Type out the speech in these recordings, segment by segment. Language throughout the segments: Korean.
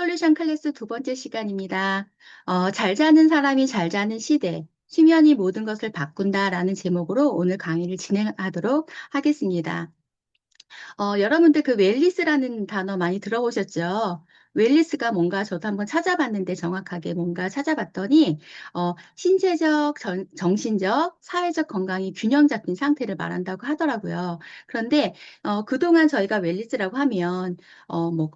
솔루션 클래스 두 번째 시간입니다. 잘 자는 사람이 잘 자는 시대, 수면이 모든 것을 바꾼다라는 제목으로 오늘 강의를 진행하도록 하겠습니다. 여러분들 그 웰니스라는 단어 많이 들어보셨죠? 웰니스가 뭔가 저도 한번 찾아봤는데 정확하게 뭔가 찾아봤더니 신체적, 정신적, 사회적 건강이 균형 잡힌 상태를 말한다고 하더라고요. 그런데 그동안 저희가 웰니스라고 하면 뭐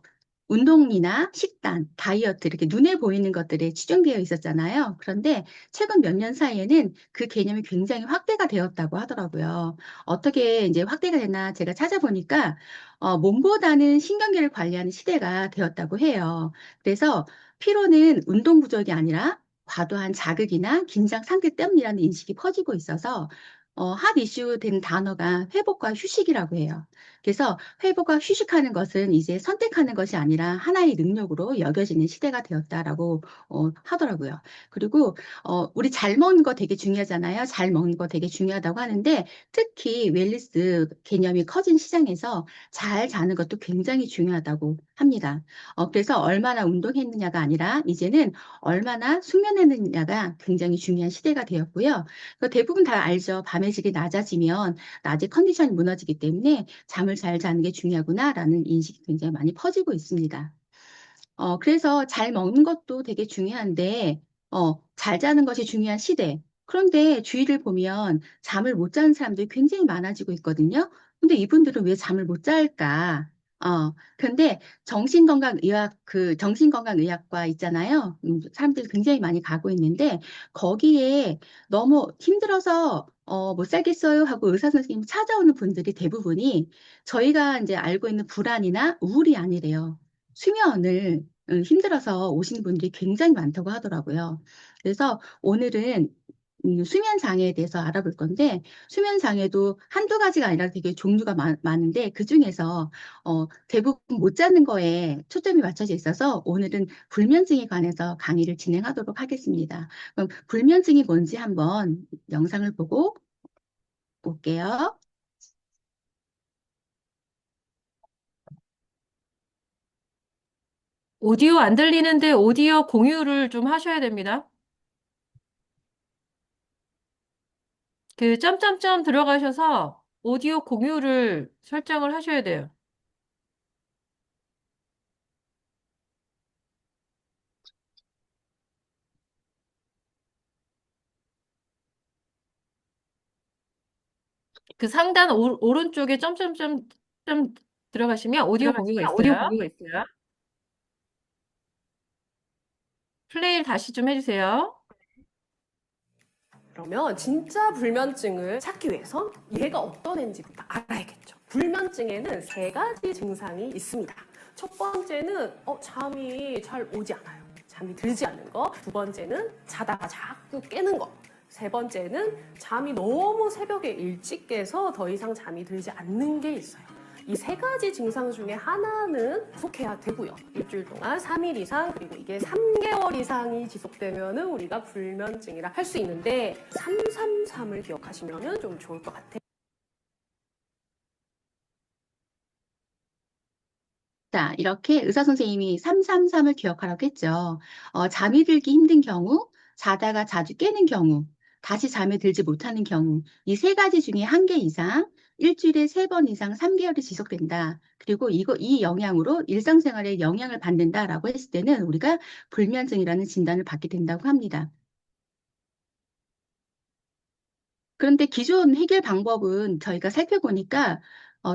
운동이나 식단, 다이어트 이렇게 눈에 보이는 것들에 치중되어 있었잖아요. 그런데 최근 몇 년 사이에는 그 개념이 굉장히 확대가 되었다고 하더라고요. 어떻게 이제 확대가 됐나 제가 찾아보니까 몸보다는 신경계를 관리하는 시대가 되었다고 해요. 그래서 피로는 운동 부족이 아니라 과도한 자극이나 긴장 상태 때문이라는 인식이 퍼지고 있어서 핫 이슈 된 단어가 회복과 휴식이라고 해요. 그래서 회복과 휴식하는 것은 이제 선택하는 것이 아니라 하나의 능력으로 여겨지는 시대가 되었다라고 하더라고요. 그리고 우리 잘 먹는 거 되게 중요하잖아요. 잘 먹는 거 되게 중요하다고 하는데 특히 웰니스 개념이 커진 시장에서 잘 자는 것도 굉장히 중요하다고 합니다. 그래서 얼마나 운동했느냐가 아니라 이제는 얼마나 숙면했느냐가 굉장히 중요한 시대가 되었고요. 대부분 다 알죠. 밤의 질이 낮아지면 낮에 컨디션이 무너지기 때문에 잠을 잘 자는 게 중요하구나라는 인식이 굉장히 많이 퍼지고 있습니다. 그래서 잘 먹는 것도 되게 중요한데, 잘 자는 것이 중요한 시대. 그런데 주위를 보면 잠을 못 자는 사람들이 굉장히 많아지고 있거든요. 근데 이분들은 왜 잠을 못 잘까? 근데 정신건강의학과 있잖아요. 사람들이 굉장히 많이 가고 있는데, 거기에 너무 힘들어서, 못 살겠어요 하고 의사 선생님 찾아오는 분들이 대부분이 저희가 이제 알고 있는 불안이나 우울이 아니래요. 수면을 힘들어서 오시는 분들이 굉장히 많다고 하더라고요. 그래서 오늘은 수면 장애에 대해서 알아볼 건데 수면 장애도 한두 가지가 아니라 되게 종류가 많은데 그중에서 대부분 못 자는 거에 초점이 맞춰져 있어서 오늘은 불면증에 관해서 강의를 진행하도록 하겠습니다. 그럼 불면증이 뭔지 한번 영상을 보고 볼게요. 오디오 안 들리는데 오디오 공유를 좀 하셔야 됩니다. 그 점점점 들어가셔서 오디오 공유를 설정을 하셔야 돼요. 그 상단 오른쪽에 점점점 점 들어가시면 오디오 공유가 오디오 있어요. 공유가 있어요. 플레이를 다시 좀 해주세요. 그러면 진짜 불면증을 찾기 위해선 얘가 어떤 애인지부터 알아야겠죠. 불면증에는 세 가지 증상이 있습니다. 첫 번째는 잠이 잘 오지 않아요. 잠이 들지 않는 거. 두 번째는 자다가 자꾸 깨는 거. 세 번째는 잠이 너무 새벽에 일찍 깨서 더 이상 잠이 들지 않는 게 있어요. 이 세 가지 증상 중에 하나는 속해야 되고요. 일주일 동안 3일 이상 그리고 이게 3개월 이상이 지속되면은 우리가 불면증이라 할 수 있는데 333을 기억하시면은 좀 좋을 것 같아요. 자, 이렇게 의사 선생님이 333을 기억하라고 했죠. 잠이 들기 힘든 경우, 자다가 자주 깨는 경우, 다시 잠에 들지 못하는 경우, 이 세 가지 중에 한 개 이상, 일주일에 3번 이상 3개월이 지속된다. 그리고 이 영향으로 일상생활에 영향을 받는다라고 했을 때는 우리가 불면증이라는 진단을 받게 된다고 합니다. 그런데 기존 해결 방법은 저희가 살펴보니까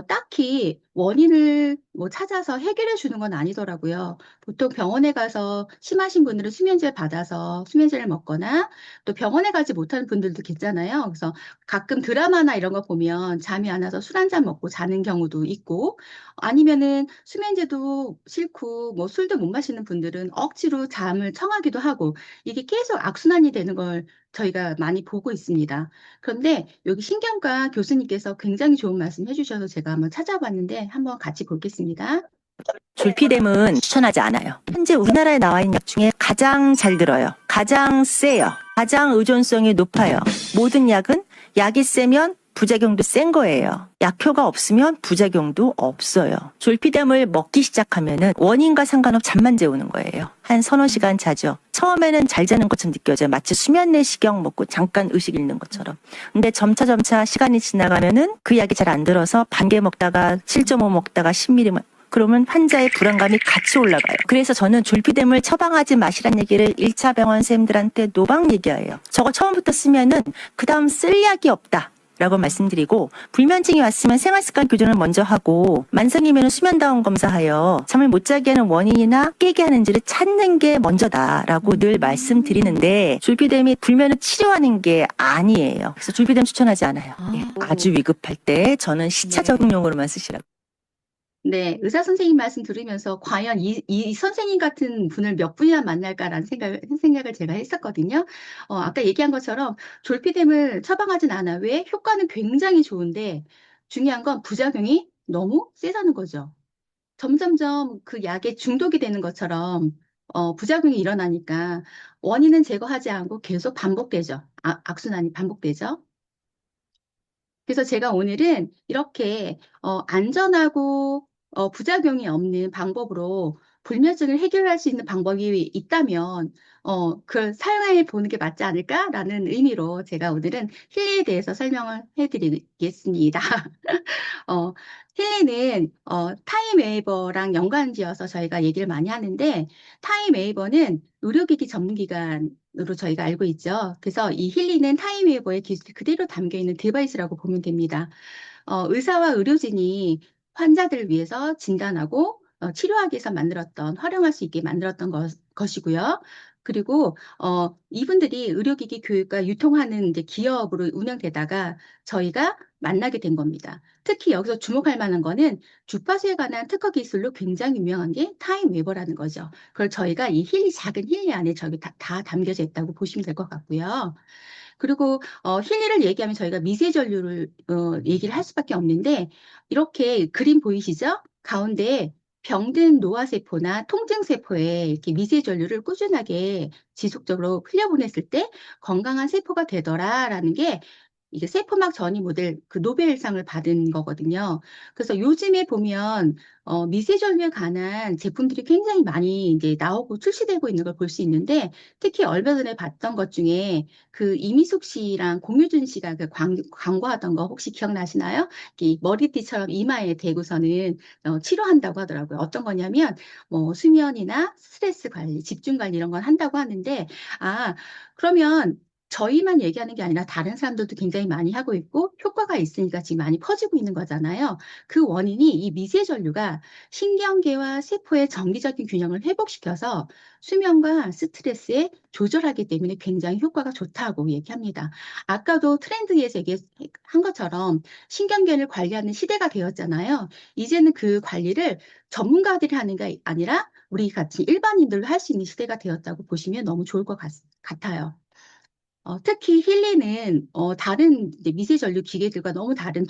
딱히 원인을 뭐 찾아서 해결해 주는 건 아니더라고요. 보통 병원에 가서 심하신 분들은 수면제 받아서 수면제를 먹거나 또 병원에 가지 못하는 분들도 계잖아요. 그래서 가끔 드라마나 이런 거 보면 잠이 안 와서 술 한 잔 먹고 자는 경우도 있고 아니면은 수면제도 싫고 뭐 술도 못 마시는 분들은 억지로 잠을 청하기도 하고 이게 계속 악순환이 되는 걸 저희가 많이 보고 있습니다. 그런데 여기 신경과 교수님께서 굉장히 좋은 말씀 해주셔서 제가 한번 찾아봤는데 한번 같이 보겠습니다. 졸피뎀은 추천하지 않아요. 현재 우리나라에 나와 있는 약 중에 가장 잘 들어요. 가장 세요. 가장 의존성이 높아요. 모든 약은 약이 세면 부작용도 센 거예요. 약효가 없으면 부작용도 없어요. 졸피뎀을 먹기 시작하면은 원인과 상관없이 잠만 재우는 거예요. 한 서너 시간 자죠. 처음에는 잘 자는 것처럼 느껴져요. 마치 수면 내시경 먹고 잠깐 의식 잃는 것처럼. 근데 점차 시간이 지나가면은 그 약이 잘 안 들어서 반 개 먹다가 7.5 먹다가 10ml 그러면 환자의 불안감이 같이 올라가요. 그래서 저는 졸피뎀을 처방하지 마시란 얘기를 1차 병원 쌤들한테 노방 얘기해요. 저거 처음부터 쓰면은 그 다음 쓸 약이 없다. 라고 말씀드리고 불면증이 왔으면 생활습관 교정을 먼저 하고 만성이면 수면다운 검사하여 잠을 못 자게 하는 원인이나 깨게 하는지를 찾는 게 먼저다라고 늘 말씀드리는데 졸피뎀이 불면을 치료하는 게 아니에요. 그래서 졸피뎀 추천하지 않아요. 예, 아주 위급할 때 저는 시차 적응용으로만 쓰시라고. 네, 의사 선생님 말씀 들으면서 과연 이 선생님 같은 분을 몇 분이나 만날까라는 생각을 제가 했었거든요. 아까 얘기한 것처럼 졸피뎀을 처방하진 않아. 왜? 효과는 굉장히 좋은데 중요한 건 부작용이 너무 세다는 거죠. 점점점 그 약에 중독이 되는 것처럼 부작용이 일어나니까 원인은 제거하지 않고 계속 반복되죠. 악순환이 반복되죠. 그래서 제가 오늘은 이렇게 안전하고 부작용이 없는 방법으로 불면증을 해결할 수 있는 방법이 있다면 그걸 사용해 보는 게 맞지 않을까라는 의미로 제가 오늘은 힐리에 대해서 설명을 해드리겠습니다. 어, 힐리는 타임웨이버랑 연관지어서 저희가 얘기를 많이 하는데 타임웨이버는 의료기기 전문기관으로 저희가 알고 있죠. 그래서 이 힐리는 타임웨이버의 기술이 그대로 담겨 있는 디바이스라고 보면 됩니다. 의사와 의료진이 환자들을 위해서 진단하고 치료하기 위해서 활용할 수 있게 만들었던 것이고요. 그리고 이분들이 의료기기 교육과 유통하는 이제 기업으로 운영되다가 저희가 만나게 된 겁니다. 특히 여기서 주목할 만한 거는 주파수에 관한 특허 기술로 굉장히 유명한 게 타임웨버라는 거죠. 그걸 저희가 이 작은 힐리 안에 저기 다 담겨져 있다고 보시면 될 것 같고요. 그리고 힐리를 얘기하면 저희가 미세 전류를 얘기를 할 수밖에 없는데 이렇게 그림 보이시죠? 가운데 병든 노화세포나 통증세포에 이렇게 미세 전류를 꾸준하게 지속적으로 흘려보냈을 때 건강한 세포가 되더라라는 게 이게 세포막 전이 모델 그 노벨상을 받은 거거든요. 그래서 요즘에 보면 미세 전류에 관한 제품들이 굉장히 많이 이제 나오고 출시되고 있는 걸 볼 수 있는데 특히 얼마 전에 봤던 것 중에 그 이미숙 씨랑 공유준 씨가 그 광고하던 거 혹시 기억나시나요? 이 머리띠처럼 이마에 대고서는 치료한다고 하더라고요. 어떤 거냐면 뭐 수면이나 스트레스 관리, 집중 관리 이런 건 한다고 하는데 그러면 저희만 얘기하는 게 아니라 다른 사람들도 굉장히 많이 하고 있고 효과가 있으니까 지금 많이 퍼지고 있는 거잖아요. 그 원인이 이 미세 전류가 신경계와 세포의 정기적인 균형을 회복시켜서 수면과 스트레스에 조절하기 때문에 굉장히 효과가 좋다고 얘기합니다. 아까도 트렌드에서 얘기한 것처럼 신경계를 관리하는 시대가 되었잖아요. 이제는 그 관리를 전문가들이 하는 게 아니라 우리 같이 일반인들도 할 수 있는 시대가 되었다고 보시면 너무 좋을 것 같아요. 특히 힐리는 다른 이제 미세전류 기계들과 너무 다른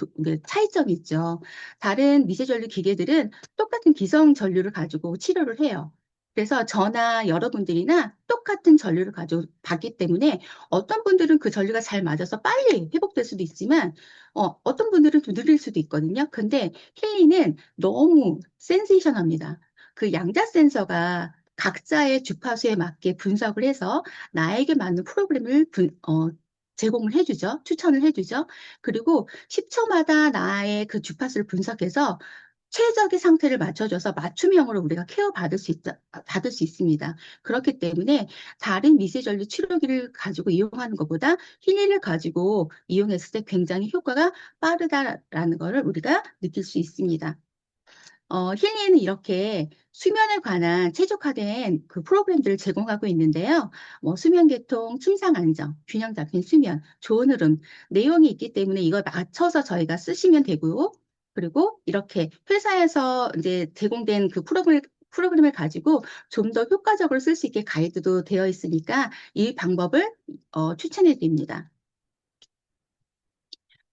차이점이 있죠. 다른 미세전류 기계들은 똑같은 기성 전류를 가지고 치료를 해요. 그래서 저나 여러분들이나 똑같은 전류를 가지고 받기 때문에 어떤 분들은 그 전류가 잘 맞아서 빨리 회복될 수도 있지만 어떤 분들은 좀 느릴 수도 있거든요. 근데 힐리는 너무 센세이션합니다. 그 양자 센서가 각자의 주파수에 맞게 분석을 해서 나에게 맞는 프로그램을 제공을 해주죠. 추천을 해주죠. 그리고 10초마다 나의 그 주파수를 분석해서 최적의 상태를 맞춰줘서 맞춤형으로 우리가 받을 수 있습니다. 그렇기 때문에 다른 미세전류 치료기를 가지고 이용하는 것보다 힐리를 가지고 이용했을 때 굉장히 효과가 빠르다라는 것을 우리가 느낄 수 있습니다. 힐리에는 이렇게 수면에 관한 최적화된 그 프로그램들을 제공하고 있는데요. 뭐 수면 계통, 침상 안정, 균형 잡힌 수면, 좋은 흐름 내용이 있기 때문에 이걸 맞춰서 저희가 쓰시면 되고요. 그리고 이렇게 회사에서 이제 제공된 그 프로그램을 가지고 좀 더 효과적으로 쓸 수 있게 가이드도 되어 있으니까 이 방법을 추천해 드립니다.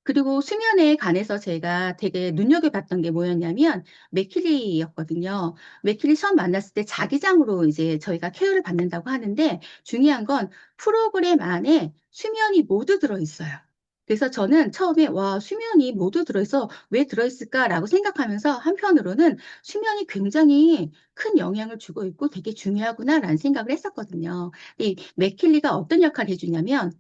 그리고 수면에 관해서 제가 되게 눈여겨봤던 게 뭐였냐면 맥킬리였거든요. 맥킬리 처음 만났을 때 자기장으로 이제 저희가 케어를 받는다고 하는데 중요한 건 프로그램 안에 수면이 모두 들어있어요. 그래서 저는 처음에 와, 수면이 모두 들어있어. 왜 들어있을까라고 생각하면서 한편으로는 수면이 굉장히 큰 영향을 주고 있고 되게 중요하구나라는 생각을 했었거든요. 이 맥킬리가 어떤 역할을 해주냐면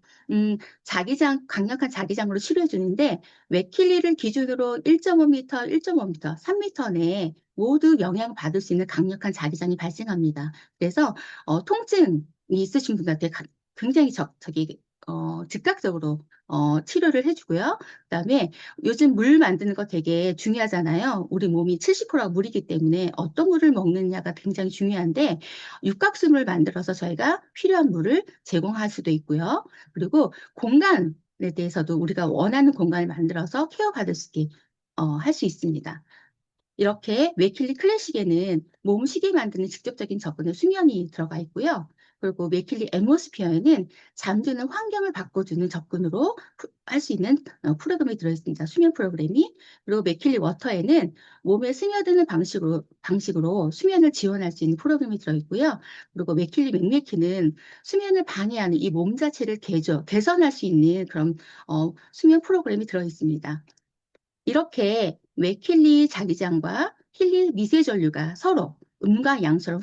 자기장, 강력한 자기장으로 치료해 주는데 맥킬리를 기준으로 1.5m, 1.5m, 3m 내에 모두 영향을 받을 수 있는 강력한 자기장이 발생합니다. 그래서 통증이 있으신 분들한테 굉장히 즉각적으로 치료를 해주고요. 그다음에 요즘 물 만드는 거 되게 중요하잖아요. 우리 몸이 70%가 물이기 때문에 어떤 물을 먹느냐가 굉장히 중요한데 육각수물 만들어서 저희가 필요한 물을 제공할 수도 있고요. 그리고 공간에 대해서도 우리가 원하는 공간을 만들어서 케어받을 수 있게 할 수 있습니다. 이렇게 맥킬리 클래식에는 몸 쉬게 만드는 직접적인 접근의 수면이 들어가 있고요. 그리고 맥킬리 애트모스피어에는 잠드는 환경을 바꿔주는 접근으로 할 수 있는 프로그램이 들어있습니다. 수면 프로그램이. 그리고 맥킬리 워터에는 몸에 스며드는 방식으로 수면을 지원할 수 있는 프로그램이 들어있고요. 그리고 맥킬리 맥메키는 수면을 방해하는 이 몸 자체를 개선할 수 있는 그런 수면 프로그램이 들어있습니다. 이렇게 맥킬리 자기장과 힐리 미세전류가 서로 음과 양처럼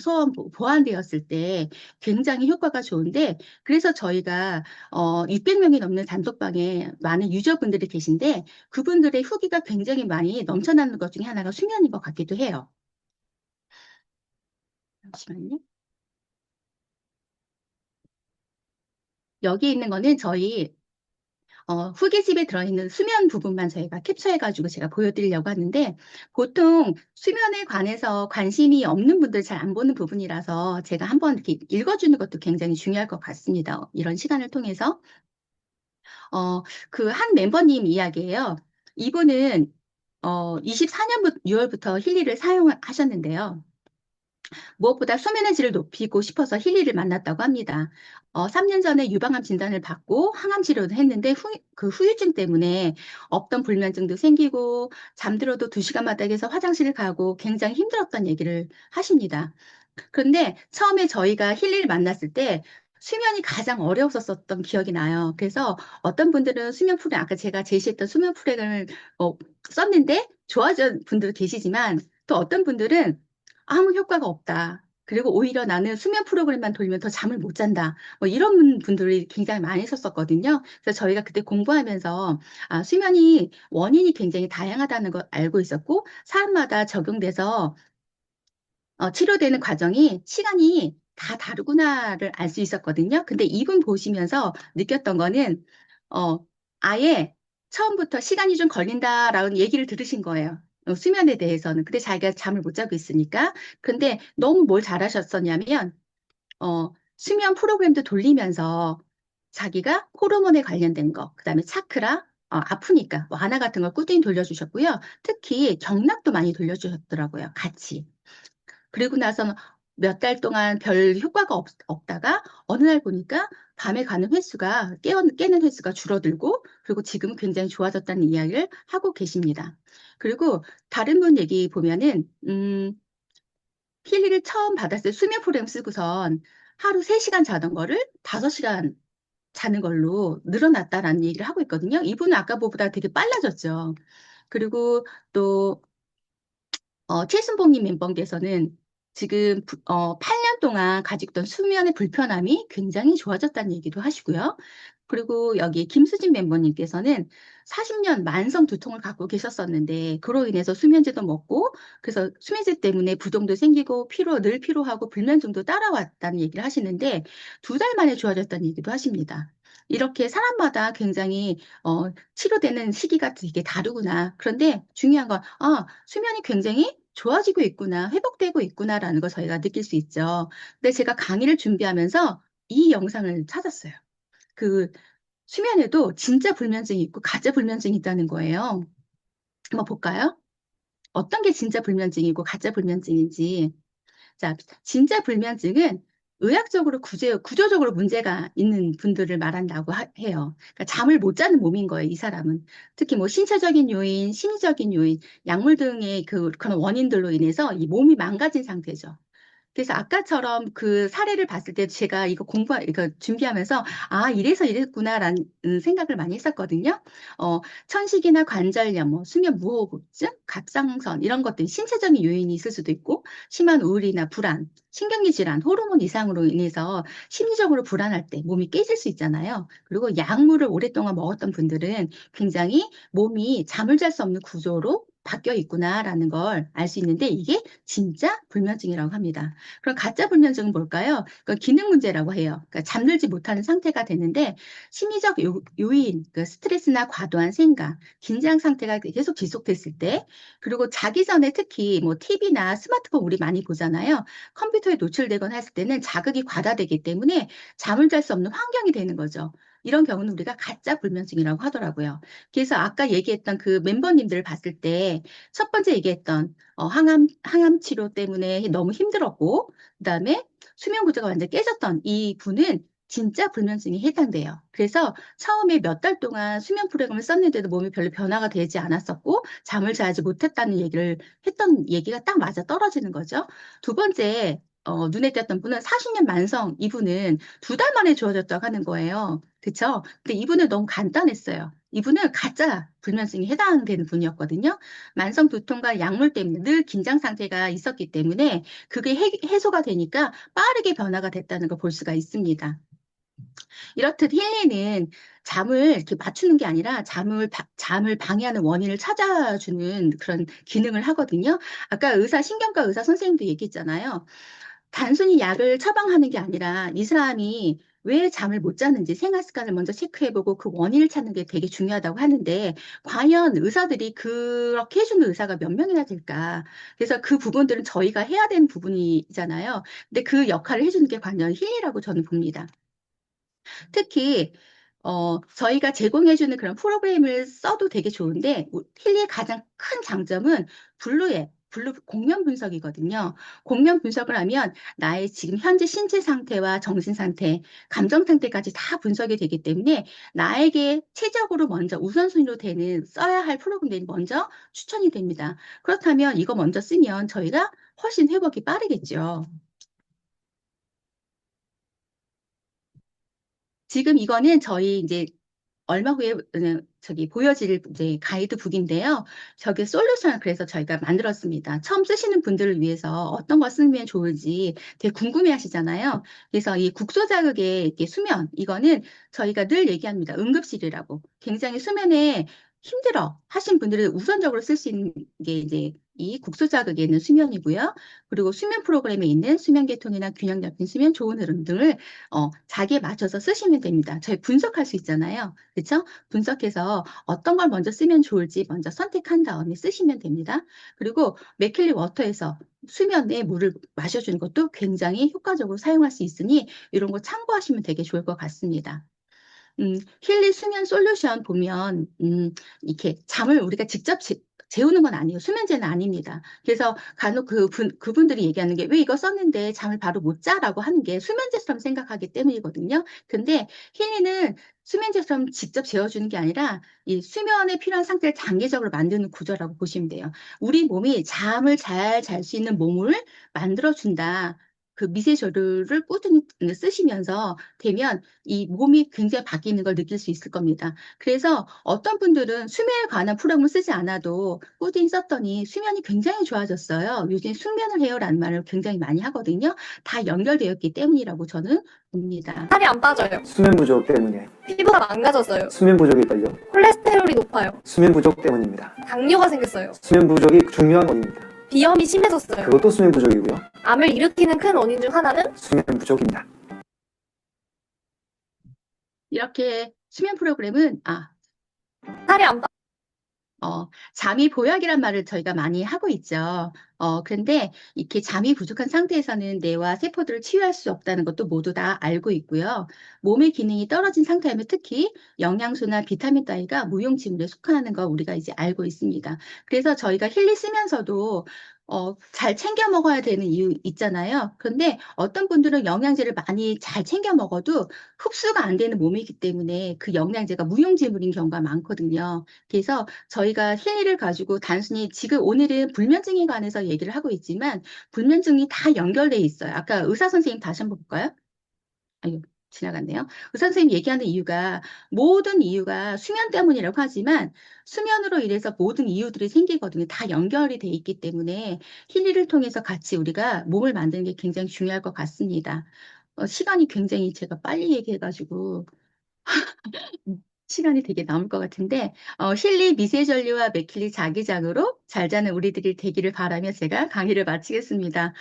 보완되었을 때 굉장히 효과가 좋은데 그래서 저희가 600명이 넘는 단톡방에 많은 유저분들이 계신데 그분들의 후기가 굉장히 많이 넘쳐나는 것 중에 하나가 수면인 것 같기도 해요. 잠시만요. 여기 있는 거는 저희 후기집에 들어있는 수면 부분만 저희가 캡처해가지고 제가 보여드리려고 하는데 보통 수면에 관해서 관심이 없는 분들 잘 안 보는 부분이라서 제가 한번 이렇게 읽어주는 것도 굉장히 중요할 것 같습니다. 이런 시간을 통해서. 그 한 멤버님 이야기예요. 이분은 24년부터 6월부터 힐리를 사용하셨는데요. 무엇보다 수면의 질을 높이고 싶어서 힐리를 만났다고 합니다. 3년 전에 유방암 진단을 받고 항암 치료도 했는데 그 후유증 때문에 없던 불면증도 생기고 잠들어도 2시간마다 해서 화장실을 가고 굉장히 힘들었던 얘기를 하십니다. 그런데 처음에 저희가 힐리를 만났을 때 수면이 가장 어려웠었던 기억이 나요. 그래서 어떤 분들은 수면 프로그램, 아까 제가 제시했던 수면 프로그램을 썼는데 좋아진 분들 계시지만 또 어떤 분들은 아무 효과가 없다. 그리고 오히려 나는 수면 프로그램만 돌면 더 잠을 못 잔다. 뭐 이런 분들이 굉장히 많이 있었거든요. 그래서 저희가 그때 공부하면서 수면이 원인이 굉장히 다양하다는 걸 알고 있었고 사람마다 적용돼서 치료되는 과정이 시간이 다 다르구나를 알 수 있었거든요. 근데 이분 보시면서 느꼈던 거는 아예 처음부터 시간이 좀 걸린다라는 얘기를 들으신 거예요. 수면에 대해서는. 근데 자기가 잠을 못 자고 있으니까. 근데 너무 뭘 잘하셨었냐면 수면 프로그램도 돌리면서 자기가 호르몬에 관련된 거, 그다음에 차크라, 아프니까 완화 같은 걸 꾸준히 돌려주셨고요. 특히 경락도 많이 돌려주셨더라고요. 같이. 그리고 나서 몇 달 동안 별 효과가 없다가 어느 날 보니까 밤에 가는 횟수가 깨는 횟수가 줄어들고 그리고 지금은 굉장히 좋아졌다는 이야기를 하고 계십니다. 그리고 다른 분 얘기 보면은 힐리를 처음 받았을 때 수면 프로그램 쓰고선 하루 3시간 자던 거를 5시간 자는 걸로 늘어났다라는 얘기를 하고 있거든요. 이분은 아까보다 되게 빨라졌죠. 그리고 또 최순봉님 멤버께서는 지금 8년 동안 가지고 있던 수면의 불편함이 굉장히 좋아졌다는 얘기도 하시고요. 그리고 여기 김수진 멤버님께서는 40년 만성 두통을 갖고 계셨었는데 그로 인해서 수면제도 먹고 그래서 수면제 때문에 부종도 생기고 늘 피로하고 불면증도 따라왔다는 얘기를 하시는데 2달 만에 좋아졌다는 얘기도 하십니다. 이렇게 사람마다 굉장히 치료되는 시기가 되게 다르구나. 그런데 중요한 건 수면이 굉장히 좋아지고 있구나, 회복되고 있구나라는 걸 저희가 느낄 수 있죠. 근데 제가 강의를 준비하면서 이 영상을 찾았어요. 그 수면에도 진짜 불면증이 있고 가짜 불면증이 있다는 거예요. 한번 볼까요? 어떤 게 진짜 불면증이고 가짜 불면증인지. 자, 진짜 불면증은 의학적으로 구조적으로 문제가 있는 분들을 말한다고 해요. 그러니까 잠을 못 자는 몸인 거예요, 이 사람은. 특히 뭐 신체적인 요인, 심리적인 요인, 약물 등의 그런 원인들로 인해서 이 몸이 망가진 상태죠. 그래서 아까처럼 그 사례를 봤을 때 제가 이거 준비하면서 아, 이래서 이랬구나라는 생각을 많이 했었거든요. 천식이나 관절염, 뭐 수면 무호흡증, 갑상선 이런 것들 신체적인 요인이 있을 수도 있고 심한 우울이나 불안, 신경계 질환, 호르몬 이상으로 인해서 심리적으로 불안할 때 몸이 깨질 수 있잖아요. 그리고 약물을 오랫동안 먹었던 분들은 굉장히 몸이 잠을 잘 수 없는 구조로 바뀌어 있구나라는 걸 알 수 있는데 이게 진짜 불면증이라고 합니다. 그럼 가짜 불면증은 뭘까요? 그 기능 문제라고 해요. 그러니까 잠들지 못하는 상태가 되는데 심리적 요인, 그 스트레스나 과도한 생각, 긴장 상태가 계속 지속됐을 때, 그리고 자기 전에 특히 뭐 TV나 스마트폰 우리 많이 보잖아요. 컴퓨터에 노출되거나 했을 때는 자극이 과다되기 때문에 잠을 잘 수 없는 환경이 되는 거죠. 이런 경우는 우리가 가짜 불면증이라고 하더라고요. 그래서 아까 얘기했던 그 멤버님들을 봤을 때 첫 번째 얘기했던 항암 치료 때문에 너무 힘들었고, 그다음에 수면 구조가 완전히 깨졌던 이 분은 진짜 불면증에 해당돼요. 그래서 처음에 몇 달 동안 수면 프로그램을 썼는데도 몸이 별로 변화가 되지 않았었고, 잠을 자지 못했다는 얘기를 했던 얘기가 딱 맞아 떨어지는 거죠. 두 번째, 눈에 띄었던 분은 40년 만성, 이분은 2달 만에 좋아졌다고 하는 거예요. 그쵸? 근데 이분은 너무 간단했어요. 이분은 가짜 불면증에 해당되는 분이었거든요. 만성 두통과 약물 때문에 늘 긴장 상태가 있었기 때문에 그게 해소가 되니까 빠르게 변화가 됐다는 걸 볼 수가 있습니다. 이렇듯 힐리는 잠을 이렇게 맞추는 게 아니라 잠을 방해하는 원인을 찾아주는 그런 기능을 하거든요. 아까 신경과 의사 선생님도 얘기했잖아요. 단순히 약을 처방하는 게 아니라 이 사람이 왜 잠을 못 자는지 생활 습관을 먼저 체크해보고 그 원인을 찾는 게 되게 중요하다고 하는데 과연 의사들이 그렇게 해주는 의사가 몇 명이나 될까? 그래서 그 부분들은 저희가 해야 되는 부분이잖아요. 근데 그 역할을 해주는 게 관련 힐이라고 저는 봅니다. 특히 저희가 제공해주는 그런 프로그램을 써도 되게 좋은데 힐리의 가장 큰 장점은 블루 공면 분석이거든요. 공면 분석을 하면 나의 지금 현재 신체 상태와 정신 상태, 감정 상태까지 다 분석이 되기 때문에 나에게 최적으로 먼저 우선순위로 되는 써야 할 프로그램이 먼저 추천이 됩니다. 그렇다면 이거 먼저 쓰면 저희가 훨씬 회복이 빠르겠죠. 지금 이거는 저희 이제 얼마 후에 보여질 이제 가이드북인데요. 저게 솔루션 그래서 저희가 만들었습니다. 처음 쓰시는 분들을 위해서 어떤 거 쓰면 좋을지 되게 궁금해 하시잖아요. 그래서 이 국소 자극의 이렇게 수면 이거는 저희가 늘 얘기합니다. 응급실이라고. 굉장히 수면에 힘들어 하신 분들은 우선적으로 쓸 수 있는 게 이제 이 국소 자극에 있는 수면이고요. 그리고 수면 프로그램에 있는 수면 계통이나 균형 잡힌 수면, 좋은 흐름 등을 자기에 맞춰서 쓰시면 됩니다. 저희 분석할 수 있잖아요. 그렇죠? 분석해서 어떤 걸 먼저 쓰면 좋을지 먼저 선택한 다음에 쓰시면 됩니다. 그리고 맥킬리 워터에서 수면에 물을 마셔주는 것도 굉장히 효과적으로 사용할 수 있으니 이런 거 참고하시면 되게 좋을 것 같습니다. 힐리 수면 솔루션 보면, 이렇게 잠을 우리가 직접 재우는 건 아니에요. 수면제는 아닙니다. 그래서 간혹 그분들이 얘기하는 게 왜 이거 썼는데 잠을 바로 못 자라고 하는 게 수면제처럼 생각하기 때문이거든요. 근데 힐리는 수면제처럼 직접 재워주는 게 아니라 이 수면에 필요한 상태를 단계적으로 만드는 구조라고 보시면 돼요. 우리 몸이 잠을 잘 잘 수 있는 몸을 만들어준다. 그 미세 조류를 꾸준히 쓰시면서 되면 이 몸이 굉장히 바뀌는 걸 느낄 수 있을 겁니다. 그래서 어떤 분들은 수면에 관한 프로그램을 쓰지 않아도 꾸준히 썼더니 수면이 굉장히 좋아졌어요. 요즘 숙면을 해요라는 말을 굉장히 많이 하거든요. 다 연결되었기 때문이라고 저는 봅니다. 살이 안 빠져요. 수면 부족 때문에. 피부가 망가졌어요. 수면 부족이 있다요? 콜레스테롤이 높아요. 수면 부족 때문입니다. 당뇨가 생겼어요. 수면 부족이 중요한 원인입니다. 비염이 심해졌어요. 그것도 수면 부족이고요. 암을 일으키는 큰 원인 중 하나는 수면 부족입니다. 이렇게 수면 프로그램은 살이 안 빠져요. 잠이 보약이란 말을 저희가 많이 하고 있죠. 그런데 이렇게 잠이 부족한 상태에서는 뇌와 세포들을 치유할 수 없다는 것도 모두 다 알고 있고요. 몸의 기능이 떨어진 상태라면 특히 영양소나 비타민 따위가 무용지물에 속하는 거 우리가 이제 알고 있습니다. 그래서 저희가 힐리 쓰면서도 잘 챙겨 먹어야 되는 이유 있잖아요. 그런데 어떤 분들은 영양제를 많이 잘 챙겨 먹어도 흡수가 안 되는 몸이기 때문에 그 영양제가 무용지물인 경우가 많거든요. 그래서 저희가 힐리를 가지고 단순히 지금 오늘은 불면증에 관해서 얘기를 하고 있지만 불면증이 다 연결돼 있어요. 아까 의사 선생님 다시 한번 볼까요? 아유, 지나갔네요. 의사 선생님 얘기하는 이유가 모든 이유가 수면 때문이라고 하지만 수면으로 인해서 모든 이유들이 생기거든요. 다 연결이 돼 있기 때문에 힐리를 통해서 같이 우리가 몸을 만드는 게 굉장히 중요할 것 같습니다. 시간이 굉장히 제가 빨리 얘기해가지고 시간이 되게 남을 것 같은데 힐리 미세전류와 맥힐리 자기장으로 잘 자는 우리들이 되기를 바라며 제가 강의를 마치겠습니다.